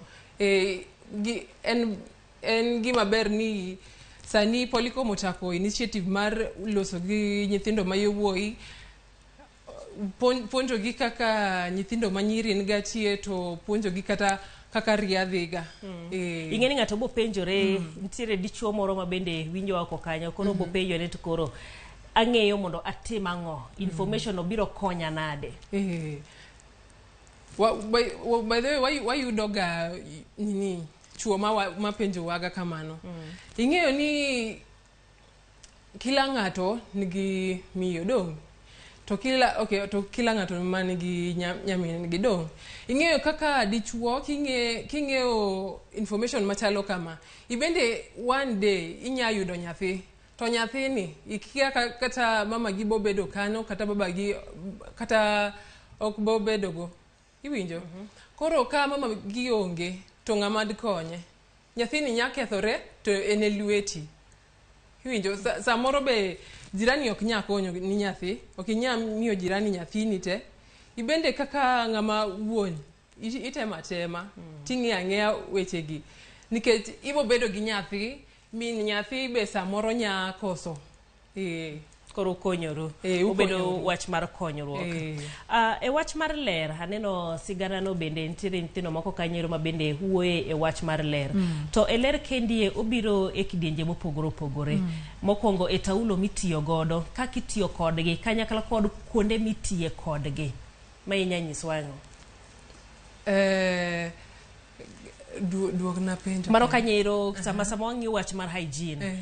En gima ber ni sani Polycom ochako initiative mar loso gi nyithindo ma yowuoyi, puonjo gi kaka nyithindo manyiri ngatie, to puonjo gi kata kaka riadhiga. Ing'e ni ng'ato bo penjore, nitiere dichuo moro ma bende winjo wako kanyo, koro bo penjo ne to koro ang'eyo mondo atim ang'o, information obiro konya nade. By the way, wayudo ga nini chuo ma penjo waga kamano. Ing'eyo ni kila ng'ato nigi miyo dong. To kila ng'ato ma nigi nyamin nigi dong. Ing'eyo kaka dichuo king'eyo information machalo kama, ibende one day inya yudo nyathi. To nyathini ikia kata mama gi bobedo kano kata baba gi kata ok bobedo go. Iwinjo? Koro ka mama gi onge to ng'ama konye. Nyathini nya kethore to en lweti. Iwinjo? Samoro be jirani ok nya konyo ni nyathi, ok nya miyo jirani nyathini te. Ibende kaka ng'ama wuon itema ting'i ang'eya weche gi. Nikech ibo bedo gi nyathi, min nyathi be samoro nya koso. Koro konyoru. Obedo wach mar konyruok. E wach mar ler, aneno sigana no bende nitiere nyithindo moko kanyero ma bende wuoye e wach mar ler. To e ler kendie obiro e kidienje mopogore. Mokwongo e taulo mitiyo godo, kaka itiyo kodgi, kanyakla kod kuonde mitiye kodgi. Ma inya nyiswa ang'o? Duog na penjo. Mano kanyero sama wang'iyo wach mar hygiene.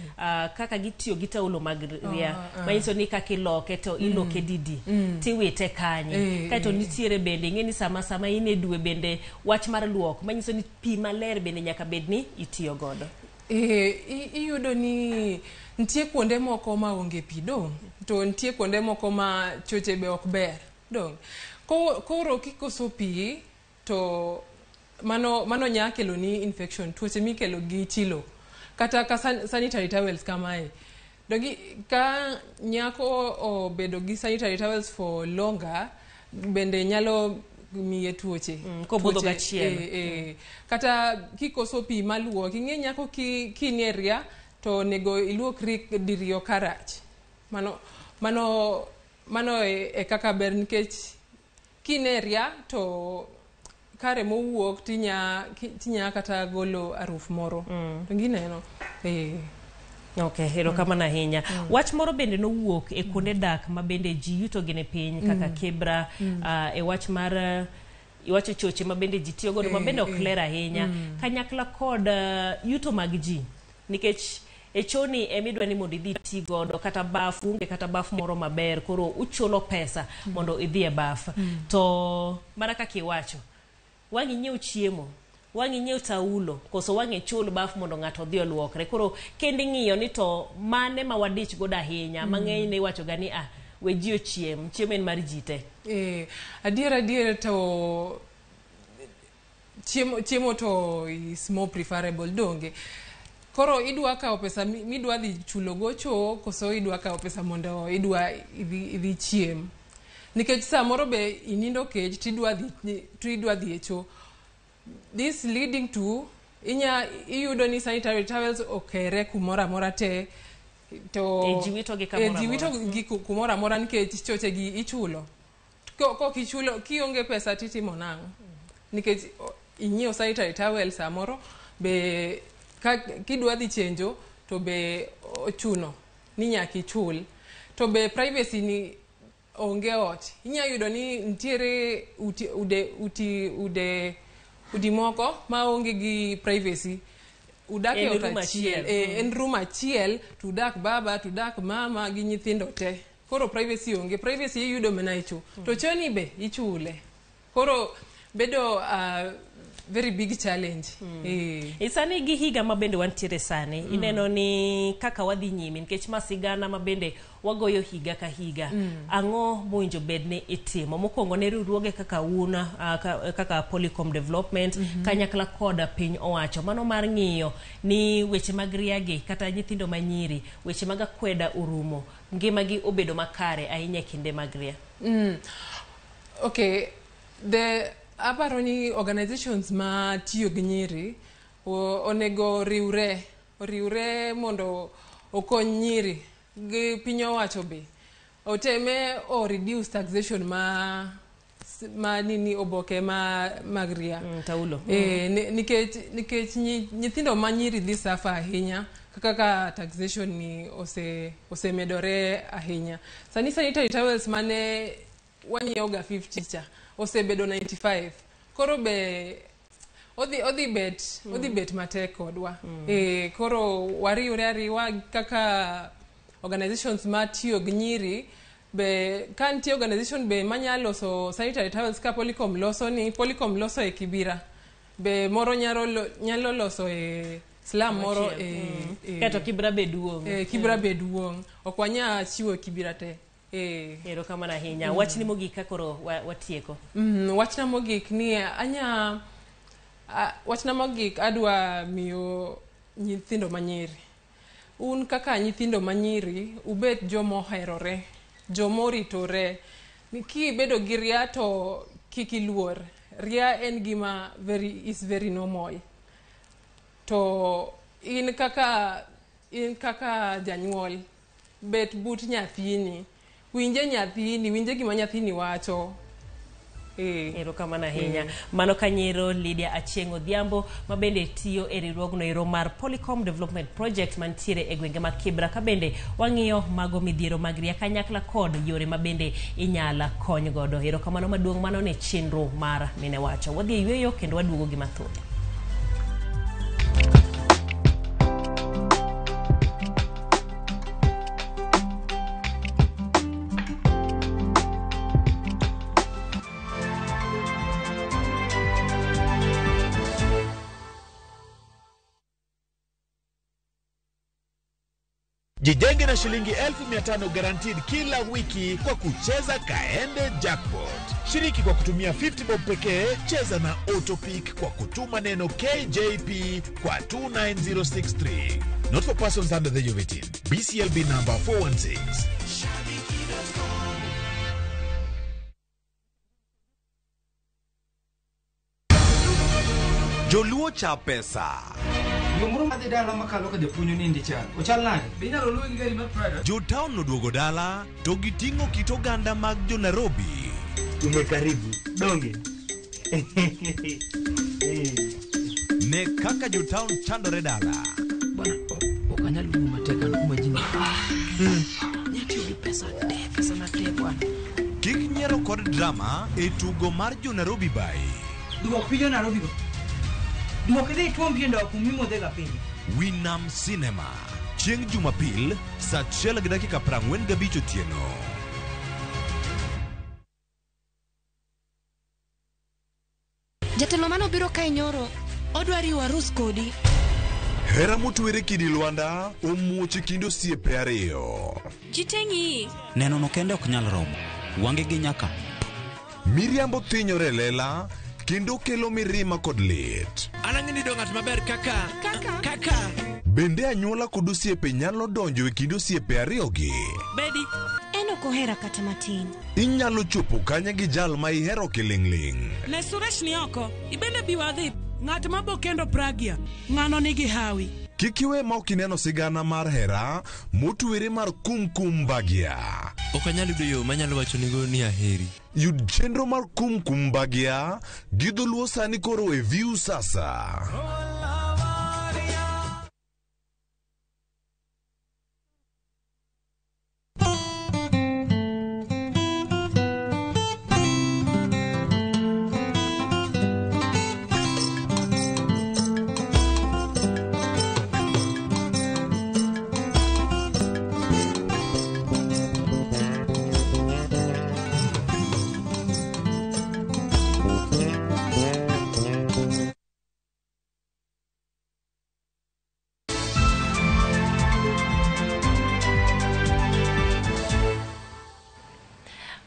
Kaka gitiyo gi taulo mag ria. Manyiso ni kaka iloke to iloke didi. Tiwite kanye. Kaito nitiere bende ing'e ni sama ine dwe bende wach mar luok. Manyiso ni pi maler bende nyaka bed ni itiyo godo. Iyudo ni nitie kuonde moko ma onge pi dong. To nitie kuonde moko ma choche be ok ber dong. Koro kikoso pi to mano nya kelo ni infection, tuoche mikelo gi chilo kata ka sanitary towels kamae. Dogi ka nyako obedo gi sanitary towels for longer bende nyalo miye tuoche. Kobudho gachiel. Kata kikoso pi maluok, ing'e nyako kinie ria to nego iluokri diriyo karach. Mano e kaka ber, nikech kine ria to kare mowuok tinya kata golo aruf moro. To gineno. Okay, erokamano ahinya. Wach moro bende nowuok e kuonde dak ma bende ji yuto gine piny kaka Kibra, e wach mar iwacho choche ma bende ji tiyo godo ma bende ok ler ahinya. Kanyakla kod yuto mag ji. Nikech e choni emidwa ni mondo idhi ti godo kata bafu, unge kata bafu moro maber, koro uchulo pesa mondo idhi e baf. To mana kaka iwacho, wang'i nyiew chiemo, wang'i nyiew taulo, koso wang'i chul baf mondo ng'ato odhi oluokre. Koro kendi ng'iyo ni to mane ma wadich godo ahinya, mang'eny ne iwacho ga ni we ji ochiem en mar ji te. Adier to chiemo to is more preferable donge. Koro idwa kawo pesa midwa dhi chulo gocho koso idwa kawo pesa mondo idwa idhi chiem. Nikech samoro be inindo kech tidwa dhi echo. This leading to iyudo ni sanitary towels okere kumora mora te to jiwito gi kumora mora nikech choche gi ichulo. Ko kichulo kionge pesa titimo nango. Nikech inyiewo sanitary towels samoro be kidwa dhi chenjo to be ochuno ni nyaki chul. To be privacy ni onge ot. Inya yudo ni ntiere udi moko ma onge gi privacy. Udake ot achiel. En room achiel, tudak baba, tudak mama gi nyithindo te. Koro privacy onge. Privacy iyudo mana ichu. To choni be ichule. Koro bedo very big challenge. Isani gi higa mabende wantiere sani. Ineno ni kaka wadhi nyime nikech masigana mabende wagoyo higa ka higa. Ang'o mowinjo bedne itimo? Mokwongo ne riwruoge kaka una kaka Polycom Development kanyakla koda piny owacho mano mar ng'iyo ni weche mag riagi kata nyithindo manyiri weche mag akweda urumo ngimagi obedo makare ahinya kinde mag ria. Okay, aparo ni organizations ma tiyo gi nyiri onego riwre mondo okony nyiri gi piny owacho be oteme o reduce taxation ma nini oboke mag ria taulo nikech nyithindo ma nyiri dhi safa ahinya kaka taxation ni osemedore ahinya. Sani sanitary towels mane wanyiewo ga 50 cha osebedo 95. Koro be odhi bet matek kodwa. Koro wariwa kaka organizations ma tiyo gi nyiri be kan tiyo organization be manyalo loso sanitary towels ka Polycom loso e Kibira be moro nyalo loso e slum moro kato Kibra be duong'. Kibra be duong'. Okwanya chiwo Kibira te. Ero kamana hinya. Wachni mogik kakoro watieko. Wachna mogik ni wachna mogik adwa miyo nyithindo manyiri. Un kaka nyithindo manyiri ubet jomoherore, jomoritore. Ki bedo gi ria to kikiluor. Ria en gima is very normal. To in kaka janyuol bet but nyathini. Winje nyathini, winje gima nyathini wacho. Ero kamana hinya. Mano kanyero Lydia Achieng' Odhiambo mabende tiyo e riwruogno ero mar Polycom Development Project mantiere e gwenge ma Kibra kabende wang'iyo mago midhiero mag ria kanyakla kod yore mabende inyala kony godo. Ero kamano maduong' mano ne chenro mar mine wacho. Wadhi e yweyo kendo waduogo gi mathoth. Jijenge na shilingi 1500 guaranteed kila wiki kwa kucheza Kaende Jackpot. Shiriki kwa kutumia 50 bob pekee, cheza na Autopic kwa kutuma neno KJP kwa 29063. Not for persons under the age of 18. BCLB number 416. Joluo cha pesa. Jo-town noduogo dala to giting'o kit oganda mag jo-Nairobi. Karibu donge. Ne kaka jo-town chandore dala. Bwana okanyal lumu mateka kuma jini. Nyatiyo gi pesa na te bwana. Kik nyiero kod drama e tugo mar jo-Nairobi bai. Duok pijo Nairobi go. Duok idhi tuom piendo kumimo dhega piny. Winam Cinema. Chieng' Jumapil, saa 1:45 otieno. Jatelo mano biro kae nyoro, odwa riwo arus kodi. Hera motwere kidi Lwanda, omuoche kind osiepe ariyo. Jiteng'i. Neno no kende ok nyal romo. Wange gi nyaka. Miriambo thinyore lela, kendo kelo mirima kod lit. Anang'eni do ng'at maber kaka. Bende anyuola kod osiepe nyalo donjo e kind osiepe ariyogi. Bedi, en ok ohera kata matin. Inyalo chopo kanya gi jal ma ihero kiling'ling'. Ne Suresh ni oko, ibende biwadhi. Ng'at mabokendo Pragya, ng'ano nigi hawi. Kik iwe ma ok ineno sigana mar hera motwere mar kumkum Bagya. Ok anyalo yudo yo manyalo wacho nigo ni aheri. Yud chenro mar kumkum Bagya gi dholuo sani koro e View sasa.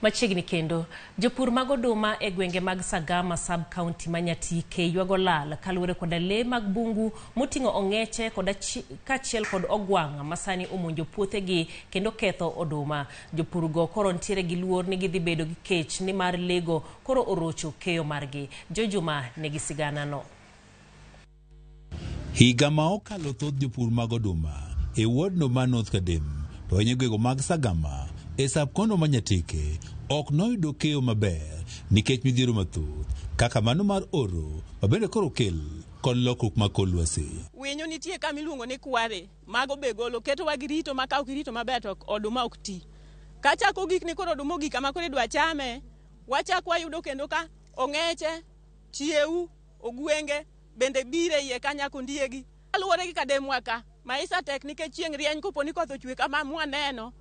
Machiegni kendo jopur mag oduma e gwenge mag Sagama sub county Manyatike ywago lal kaluwore koda lee mag bungu moting'o ong'eche koda kachiel kod ogwang' masani omonjo puothegi kendo ketho oduma. Jopur go koro ntiere gi luor ni gidhi bedo gi kech ni mar lego koro orocho keyo margi. Jojuma negi sigana no. Higa ma okalo thoth jopur mag oduma e wodno ma North Kadem to e gwego mag Sagama e sub-kono Manyatike ok noyudo keyo maber nikech midhiero mathoth kaka mano mar oro mabende koro kel kod lokruok mag kor lwasi. Winyo nitie kama iluongo ni kware, mago be golo ketowa gi rito ma ka ok irito maber to oduma ok ti. Kachako gik ni koro oduma ogik kama koro idwa chame, wachako wayudo kendo ka ong'eche, chiewu, ogwenge bende bire iye kanyako ndiegi. Aluwore gi Kademwa ka, maisa tek nikech chieng' rieny kopo ni koth ochwe kama mwaneno.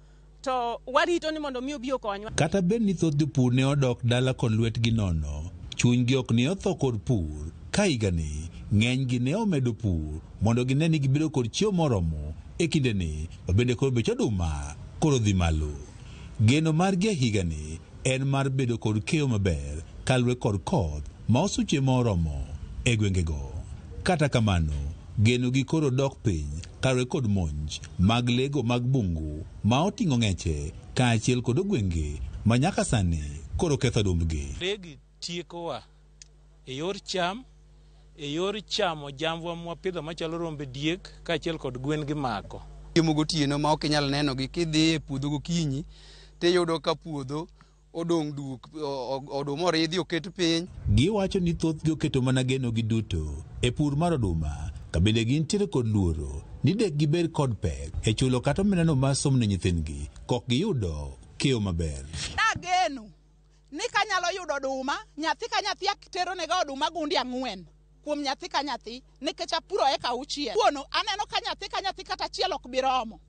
To warito ni mondo mi obi okonywa. Kata ben ni thoth jopur ne odok dala kod lwetgi nono, chunygi ok ne otho kod pur. Ka higani ng'enygi ne omedo pur mondo gine ni gibedo kod chiemo moromo e kindeni, bende kod bech oduma koro dhi malo. Geno margi e higani en mar bedo kod keyo maber kaluwore kod koth ma osuche moromo e gwengego. Kata kamano geno gi koro dok piny kaluwore kod monj mag lego mag bungu ma oting'o ng'eche kaachiel kod ogwenge ma nyaka sani koro ketho odumbgi. Legi tiekowa e yor cham, e yor chamo jambwa mwapidho machalo rombe, diek kaachiel kod gwen gi mako. Chiemo gotieno ma ok inyal nenogi kidhi e puodho gokinyi tiyudo ka puodho odong' duk, oduma oridhi oket piny. Giwacho ni thothgi oketo mana geno gi duto e pur mar oduma, ka bende gintiere kod luoro ni dek gibed kod pek e chulo kata omendano ma somne nyithindgi kok giyudo keyo maber. Ageno ni kanyalo yudo oduma, nyathi ka nyathi atero nega oduma gundi 4 kuom nyathi ka nyathi nikech apuro eka 6. Kuono aneno ka nyathi kata achiel ok bi romo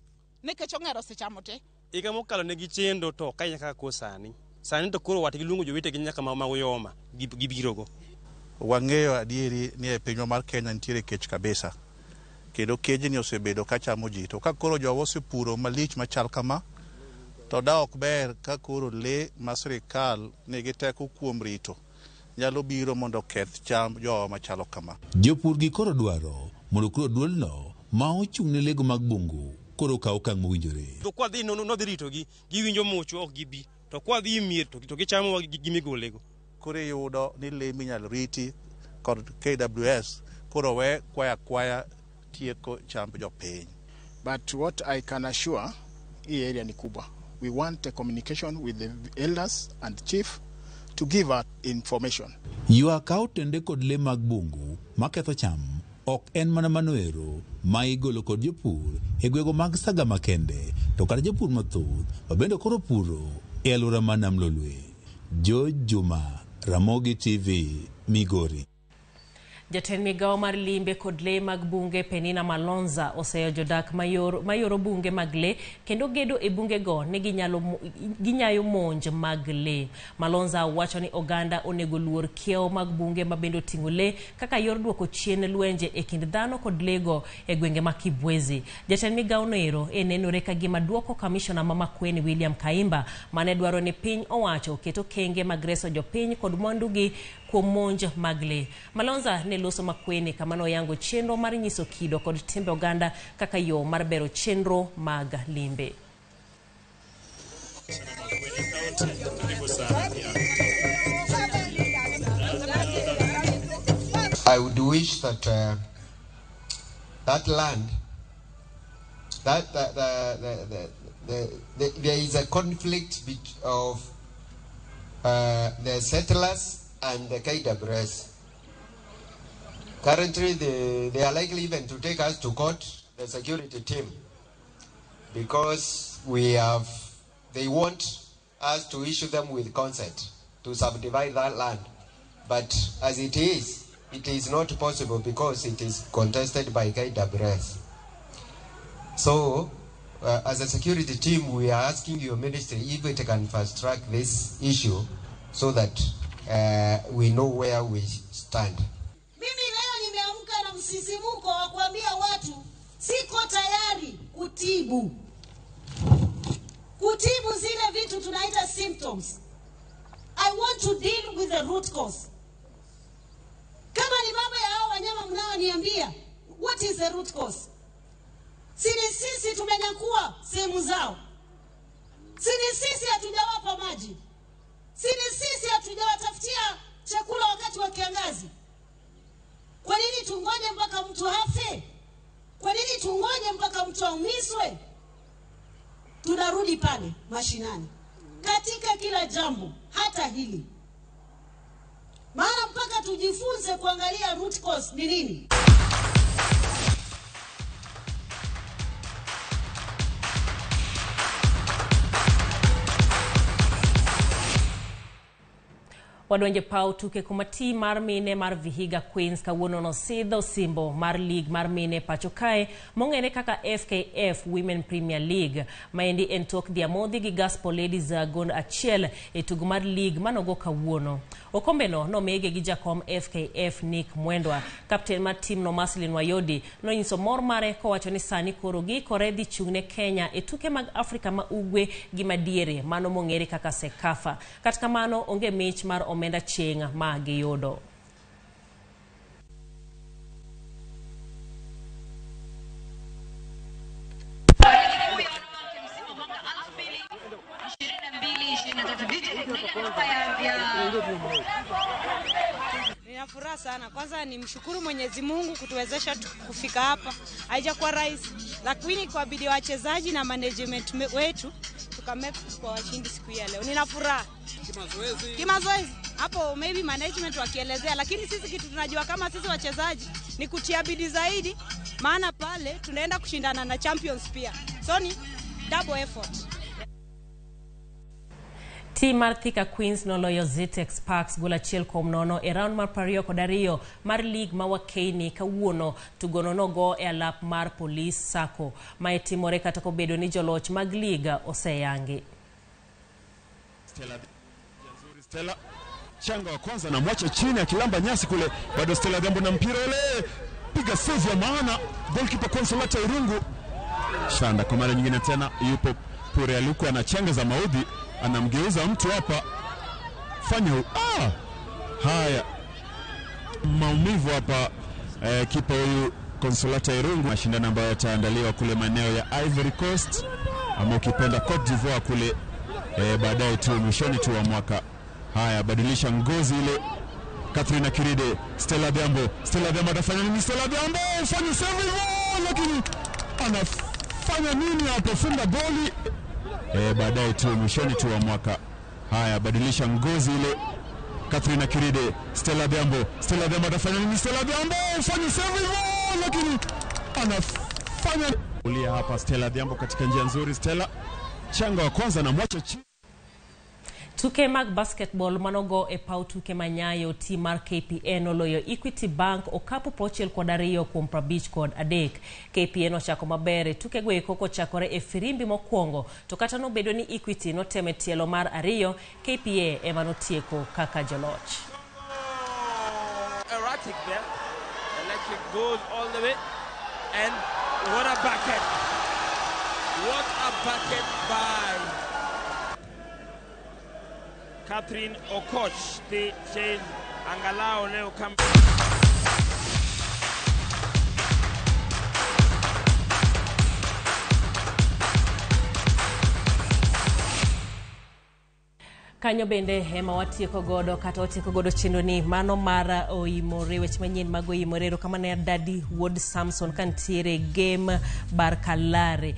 nikech ong'ero sechamo te. Iga mokalo ne gichendo to ka nyaka ko sani to koro watgi luongo jowetegi nyaka ma uyoma gibirogo. Wang'eyo adieri ni e pinywa mar Kenya nitiere kech kabisa, kendo kejni osebedo ka chamo ji. To ka koro jowa osepuro malich machal kama, to da ok ber ka koro le ma sirikal nigi teko kuom rito nyalo biro mondo keth cham jowa machalo kama. Jopur gi koro dwaro mondo koro duolno ma ochung' ne lego mag bungu koro kaw okang' mowinjore. To kwa dhi nodhi ritogi, giwinjo mucho ok gibi. To kwa dhi mier to gichamo gimigolego. Koro yudo ni le minyalo riti kod KWS koro we kwaya tieko chamb jopiny. But what I can assure, hii area ni kubwa. We want a communication with the elders and chief to give out information. Ywak ka otende kod le mag bungu maketho cham ok en mana manoero ma igolo kod jopur e gwego mag Sagama kende, to kata jopur mathoth bende koro puro e alwora ma Nam Lolwe. Jojuma, Ramogi TV, Migori. Jatend migao mar limbe kod lee mag bunge Penina Malonza oseyo jodak mayoro bunge mag lee kendo gedo e bunge go ne ginyayo monj mag lee. Malonza wacho ni oganda onego luor kiewo mag bunge mabendo tingo lee kaka yor duoko chien lwenje e kind dhano kod lee go e gwenge ma Kibwezi. Jatend migao noero nenore ka gima duoko kamishona ma Makueni William Kaimba mane dwaro ni piny owacho keto kenge mag reso jopiny kod mwandugi kuom monj mag lee. Malonza ne loso Makueni kama noyango chenro mar nyiso kido kod timbe oganda kaka yo mar bero chenro mag limbe. I would wish that that land, there is a conflict of the settlers and the KWS. Currently, they are likely even to take us to court, the security team, because they want us to issue them with consent to subdivide that land. But as it is not possible because it is contested by KWS. So, as a security team, we are asking your ministry if it can fast track this issue so that we know where we stand. Mimi leo nimeamka na msisimuko wa kuambia watu siko tayari kutibu zile vitu tunaita symptoms. I want to deal with the root cause. Kama ni mambo ya hao wanyama mnaoniambia, what is the root cause? Sisi tumenyakua sehemu zao. Sisi hatujawapa maji. Sisi hatujawatafutia chakula wakati wa kiangazi. Kwa nini tungoje mpaka mtu afe? Kwa nini tungoje mpaka mtu aumizwe? Tunarudi pale mashinani katika kila jambo, hata hili. Maana mpaka tujifunze kuangalia root cause ni nini. Wadonje pau tuke kumati mar mine mar Vihiga Queens kawuono no sidho simbo mar league mar mine pacho kae mong'ere kaka FKF Women Premier League. Maendi en tok Diamodhi gi Gospel Ladies gond achiel e tugo mar league manogo kawuono. Okombe no nomege gi jakom FKF Nick Mwendwa. Kapten mar team no Maslin Wayodi no nyiso mor mare kowacho ni sani koro gikore dhi chung'ne Kenya e tuke mag Afrika ma ugwe gi madiere mano mong'ere kaka Sekafa. Kata kamano onge mich mar omenda chenga ma giyudo. Ninafuraha sana. Kwanza ni mshukuru Mwenyezi Mungu kutuwezesha kufika hapa. Haijakuwa rahisi, lakini kwa bidii wachezaji na management wetu tukamake kwa washindi siku ya leo. Ninafuraha. Kimazoezi. Hapo maybe management wakielezea, lakini sisi kitu tunajua kama sisi wachezaji ni kutia bidii zaidi, maana pale tunaenda kushindana na champions pia. So ni double effort. Team mar Thika Queens noloyo Zitex Parks gola achiel kuom nono e round mar 22 mar league ma Wakeini kawuono. Tugono nogo e alap mar Police Sacco ma itimore kata kobedo ni joloch mag liga oseyangi. Stella changa wa kwanza na mwacha chini akilamba nyasi kule, bado Stella Gambo na mpira ule piga save ya maana, goalkeeper Consolata Irungu shanda kwa mara nyingine tena yupo Pure Aluku anachanga za maudhi, anamgeuza mtu hapa fanya haya maumivu hapa kipa huyu Consolata Irungu. Mashindano ambayo yataandaliwa kule maeneo ya Ivory Coast ama ukipenda Cote d'Ivoire kule baadaye tu mwishoni tu wa mwaka. Haya badilisha ngozi ile Catherine Kiride, Stella Gambo atafanya nini? Stella Gambo fanya save lakini anafanya nini hapo? Funga goli baadaye tu mwishoni tu wa mwaka. Haya badilisha ngozi ile Catherine Kiride, Stella Gambo atafanya nini? Stella Gambo fanya save lakini anafanya ulia hapa. Stella Gambo katika njia nzuri, Stella changa wa kwanza na mwacha chini. Tuke mag basketball manogo e paw tuke manyayo tim mar KPN oloyo Equity Bank okapu 62 kuom 53. KPN ochako maber e tuke go eko kochakore e firimbi mokwongo, to kata nobedo ni Equity noteme tielo mar 2, KPA ema notieko kaka joloch. Erratic there. Electric goes all the way, and what a bucket! What a bucket by Catherine Okoch, the chain Angalao leo kama Kanyo bende hema watieko godo kata watieko godo chendo ni mano mara Oimore weche manyien mag Oimore kama ne Daddy Wood Samson kantiere game Barkalare.